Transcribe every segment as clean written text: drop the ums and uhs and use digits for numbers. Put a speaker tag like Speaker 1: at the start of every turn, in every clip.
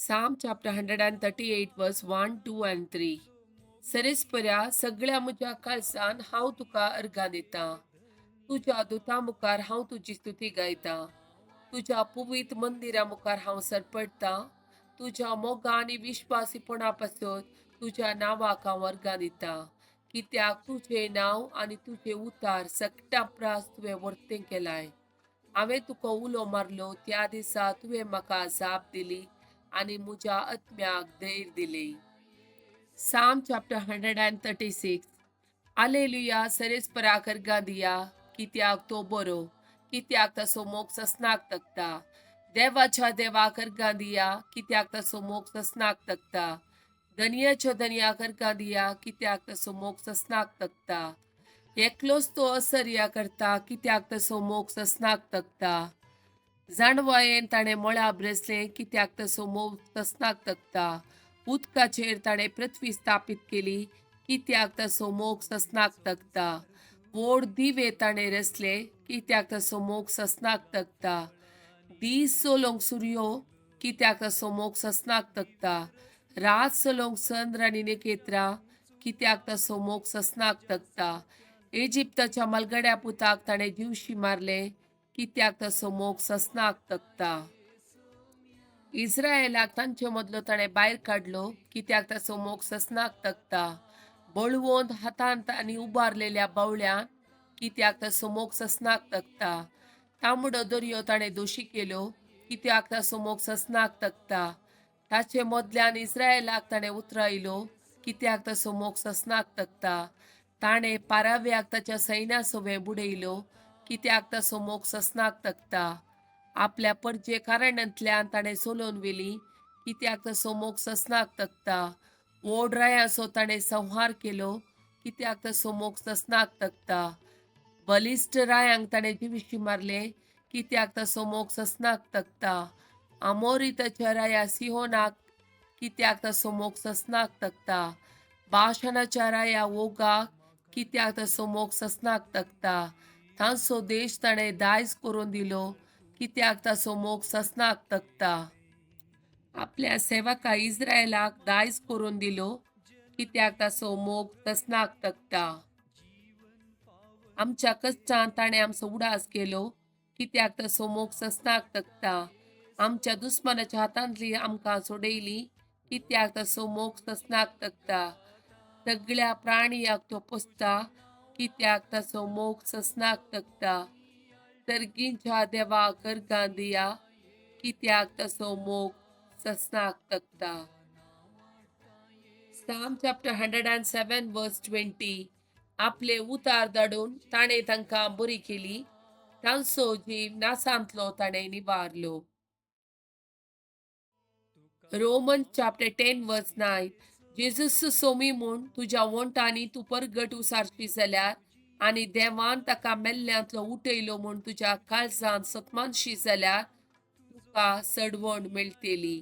Speaker 1: Psalm chapter 138 verse 1, 2 and 3. सरेस्पऱ्या सगळ्या म्हज्या काळजान हांव तुका अर्घा दितां. तुज्या दुतां मुखार हांव तुजी स्तुती गायतां. तुज्या पवित्र मंदिरा मुखार हांव सरपडटां. तुज्या मोगा आनी विश्वासीपणा पासत तुज्या नांवाक हांव अर्घा दितां. कित्याक तुजें नांव आनी तुजे उतार सगळ्या प्रास तुवें वर्तें केलाय. हांवें तुका उलो मारलो त्या दिसा तुवें म्हाका जाप दिली आनी म्हज्या आत्म्याक धैर्य दिली. Psalm chapter 136. Alleluia, सरेस्पराक अर्घा दिया, कित्याक तो बरो, कित्याक ताचो मोग ससनाक तकता. देवाच्या देवाक अर्घा दिया, कित्याक ताचो मोग ससनाक तकता. धन्याच्या धन्याक अर्घा दिया, कित्याक ताचो मोग ससनाक तकता. एकलोच तो असर्या करता, कित्याक ताचो मोग ससनाक तकता. जाणवायेन ताणें मळा ब्रेसलें, कित्याक ताचो मोग ससनाक तकता. उदकाचेर ताणें पृथ्वी स्थापीत केली, कित्याक ताचो मोग ससनाक तकता. व्हड दिवे ताणें रचले, कित्याक ताचो मोग ससनाक तकता. दीस चलोवंक सूर्यो, कित्याक ताचो मोग ससनाक तकता. रात चलोवंक चंद्र आनी नखेत्रां, कित्याक ताचो मोग ससनाक तकता. इजिप्ताच्या मलगड्या पुताक ताणें दिवशी मारले, कित्याक ताचो मोग ससनाक तकता. इस्रायेलाक तांचे मदलो ताणें भायर काडलो, कित्याक ताचो मोग ससनाक तकता. बळवंत हातांत आनी उबारलेल्या बावळ्यान, कित्याक ताचो मोग ससनाक तकता. तांबडो दर्यो ताणें दोशी केलो, कित्याक ताचो मोग ससनाक तकता. ताचे मदल्यान इस्रायेलाक ताणें उतरायलो, कित्याक ताचो मोग ससनाक तकता. ताणें पाराव्याक ताच्या सैन्या सवें बुडयलो, कित्याक ताचो मोग ससनाक तकता. आपल्या परजे कारणांतल्यान ताणें सोलोवन व्हेली, कित्याक ताचो मोग ससनाक तकता. व्हड रायाचो ताणें संहार केलो, कित्याक ताचो मोग ससनाक तकता. बलिश्ट रायांक ताणें दिवशी मारले, कित्याक ताचो मोग ससनाक तकता. आमोरीताच्या राया सिहोनाक, कित्याक ताचो मोग ससनाक तकता. बाशनाच्या राया ओगाक, कित्याक ताचो मोग ससनाक तकता. तांचो देश ताणें दायज करून दिलो, कित्याक ताचो मोग ससनाक तकता. आपल्या सेवका इस्रायेलाक दायज करून दिलो, कित्याक ताचो मोग ससनाक तकता. आमच्या कश्टांत ताणें आमचो उडास केलो, कित्याक ताचो मोग ससनाक तकता. आमच्या दुस्मनाच्या हातांतली आमकां सोडयली, कित्याक ताचो मोग ससनाक तकता. सगळ्या प्राणियाक तो पोसता, कित्याक ताचो मोग ससनाक तकता. सर्गींच्या देवाक अर्घा दिया, कित्याक ताचो मोग ससनाक तकता. Psalm chapter 107 verse 20. आपले उतार धाडून ताणें तांकां बरी केली, तांचो जीव नासांतलो ताणें निवारलो. Romans chapter 10 verse 9. जेजूस सोमी म्हूण तुज्या वंटांनी तूं परगट उसारची जाल्यार आनी देवान ताका मेल्ल्यांतलो उठयलो म्हूण तुज्या काळजान सतमानशी जाल्यार तुका सडवण मेळटली.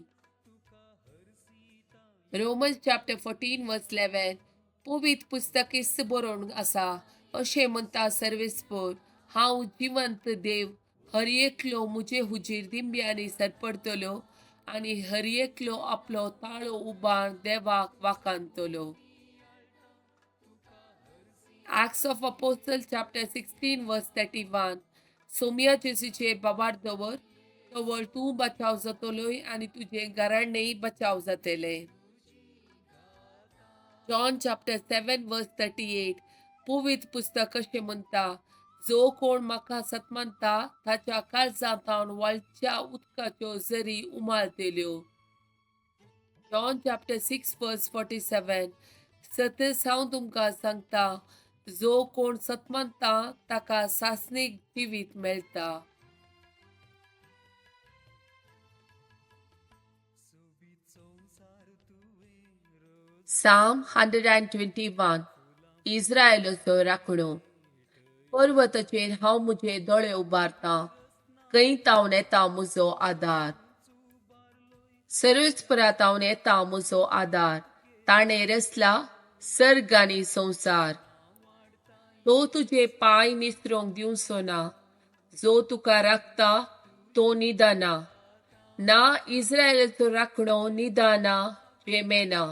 Speaker 1: Romans chapter 14 verse 11. पवित्र पुस्तकेस बरोवन आसा, अशें म्हणटा सर्वेस्पर, हांव जिवंत देव हर एकलो म्हजे हुजीर दिंब्यांनी सरपडतलो आनी हर एकलो आपलो ताळो उबार देवाक वाखाणतलो. Acts of Apostles chapter 16 verse 31. Saumya जेजूचेर बाबार दवर, तवळ तूं बचाव जातलोय आनी तुजे घराणेय बचाव जातले. John chapter 7 verse 38. पवित्र पुस्तक अशें म्हणटा, जो कोण म्हाका सतमानता ताच्या काळजांत हांव वाळच्या उदकाच्यो झरी उमाळटल्यो. John chapter 6 verse 47. सतत हांव तुमकां सांगता, जो कोण सतमानता ताका सासणीक जिवीत मेळटा. Psalm 121. इस्रायेलाचो राखणो. पर्वताचेर हांव म्हजे दोळे उबारतां, खंय तावन येता म्हजो आदार. सर्वेस्परांत हांव येता म्हजो आदार. ताणें रचला सर्ग आनी संवसार. तो तुजे पांय निसरोंक दिवचो ना, जो तुका राखता तो निदाना. ना इस्रायेलाचो राखणो निदाना जेमेना.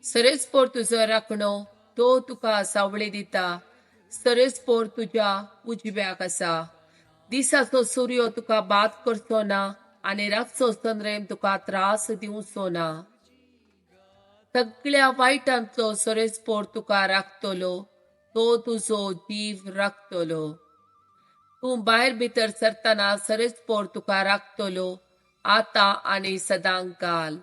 Speaker 1: सरेस्पोर तुजो राखणो तो तुका सावळी दिता. सरेस्पोर तुज्या उजव्याक आसा. दिसाचो सूर्य तुका बाद करचो ना आनी रातचो चंद्रेम तुका त्रास दिवचो ना. सगळ्या वायटांचो सरेस्पोर तुका राखतलो. तो तुजो जीव राखतलो. तूं भायर भितर सरतना सरेस्पोर तुका राखतलो. आतां आनी सदांकाल.